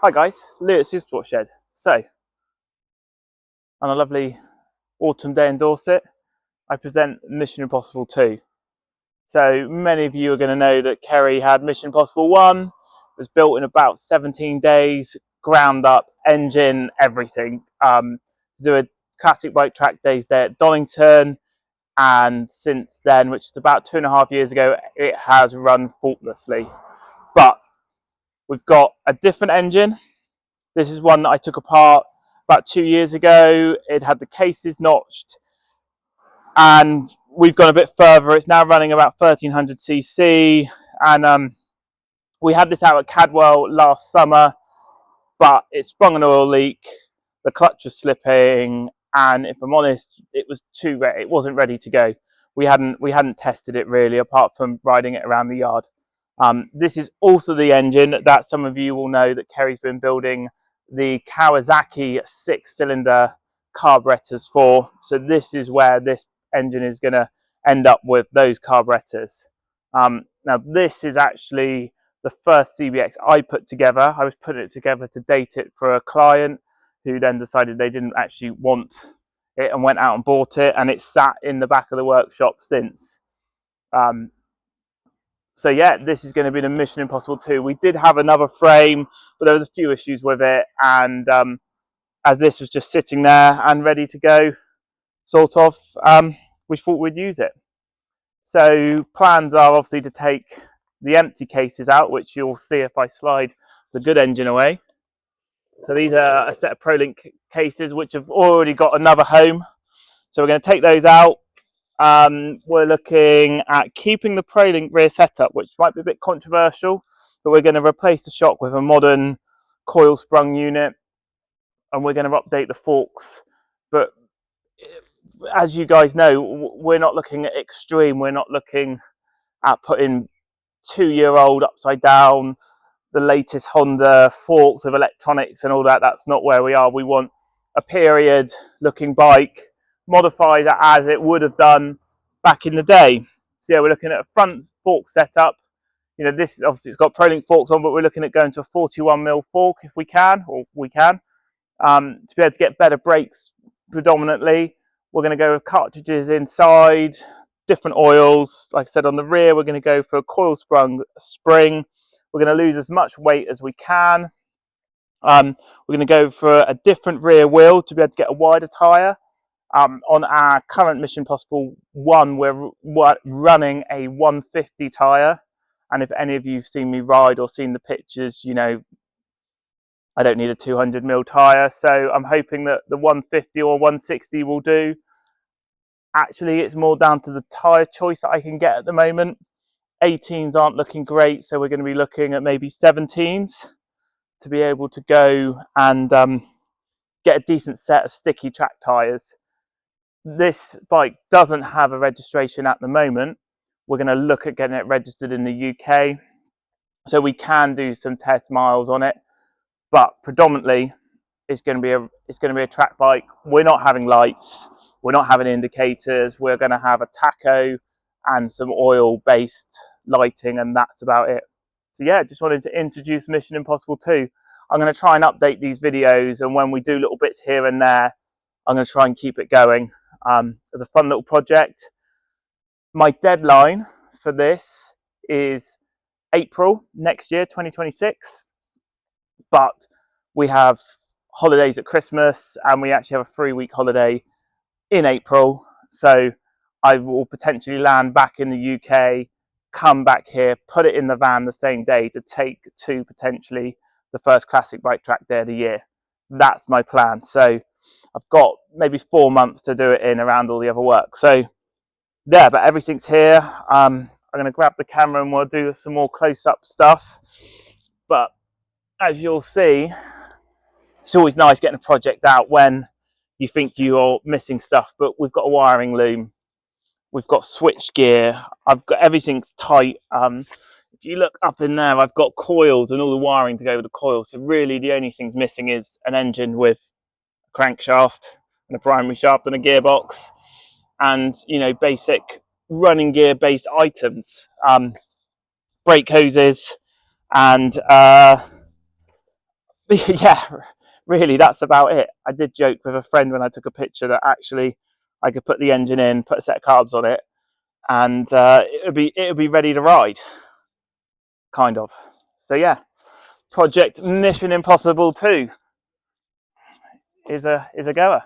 Hi guys, Lou at Supersport Shed. So, on a lovely autumn day in Dorset, I present Mission Impossible 2. So, many of you are going to know that Kerry had Mission Impossible 1, it was built in about 17 days, ground up, engine, everything. To do a classic bike track days there at Donington, and since then, which is about 2.5 years ago, it has run faultlessly. But we've got a different engine. This is one that I took apart about 2 years ago. It had the cases notched, and we've gone a bit further. It's now running about 1300cc, and we had this out at Cadwell last summer, but it sprung an oil leak. The clutch was slipping, and if I'm honest, it wasn't ready to go. We hadn't tested it really, apart from riding it around the yard. This is also the engine that some of you will know that Kerry's been building the Kawasaki 6-cylinder carburetors for. So this is where this engine is going to end up, with those carburetors. Now this is actually the first CBX I put together. I was putting it together to date it for a client who then decided they didn't actually want it and went out and bought it, and it's sat in the back of the workshop since. So yeah, this is going to be the Mission Impossible 2. We did have another frame, but there was a few issues with it, and as this was just sitting there and ready to go, sort of, we thought we'd use it. So plans are obviously to take the empty cases out, which you'll see if I slide the good engine away. So these are a set of Prolink cases which have already got another home. So we're going to take those out. We're looking at keeping the Prolink rear setup, which might be a bit controversial, but we're going to replace the shock with a modern coil sprung unit, and we're going to update the forks. But as you guys know, we're not looking at extreme. We're not looking at putting 2-year-old upside down, the latest Honda forks with electronics and all that. That's not where we are. We want a period looking bike, modified as it would have done back in the day. So yeah, we're looking at a front fork setup. You know, this obviously it's got Prolink forks on, but we're looking at going to a 41mm fork if we can, to be able to get better brakes predominantly. We're going to go with cartridges inside, different oils. Like I said, on the rear, we're going to go for a coil sprung spring. We're going to lose as much weight as we can. We're going to go for a different rear wheel to be able to get a wider tyre. On our current Mission Impossible 1, we're running a 150 tyre. And if any of you have seen me ride or seen the pictures, you know, I don't need a 200mm tyre. So I'm hoping that the 150 or 160 will do. Actually, it's more down to the tyre choice that I can get at the moment. 18s aren't looking great, so we're going to be looking at maybe 17s to be able to go and get a decent set of sticky track tyres. This bike doesn't have a registration at the moment. We're going to look at getting it registered in the UK, so we can do some test miles on it, but predominantly it's going to be a track bike. We're not having lights, we're not having indicators. We're going to have a tacho and some oil based lighting, and that's about it. So yeah, just wanted to introduce Mission Impossible 2. I'm going to try and update these videos, and when we do little bits here and there, I'm going to try and keep it going as a fun little project. My deadline for this is April next year, 2026, but we have holidays at Christmas, and we actually have a 3-week holiday in April. So I will potentially land back in the UK, come back here, put it in the van the same day to take to potentially the first classic bike track day of the year. That's my plan. So I've got maybe 4 months to do it in around all the other work. So yeah, but everything's here. I'm going to grab the camera and we'll do some more close-up stuff. But as you'll see, it's always nice getting a project out when you think you're missing stuff, but we've got a wiring loom, we've got switch gear, I've got everything's tight. If you look up in there, I've got coils and all the wiring to go with the coils. So really the only things missing is an engine with a crankshaft and a primary shaft and a gearbox, and you know, basic running gear based items, brake hoses, and Yeah, really, that's about it. I did joke with a friend when I took a picture that actually I could put the engine in, put a set of carbs on it, and it would be ready to ride, kind of. So yeah, Project Mission Impossible 2 is a goer.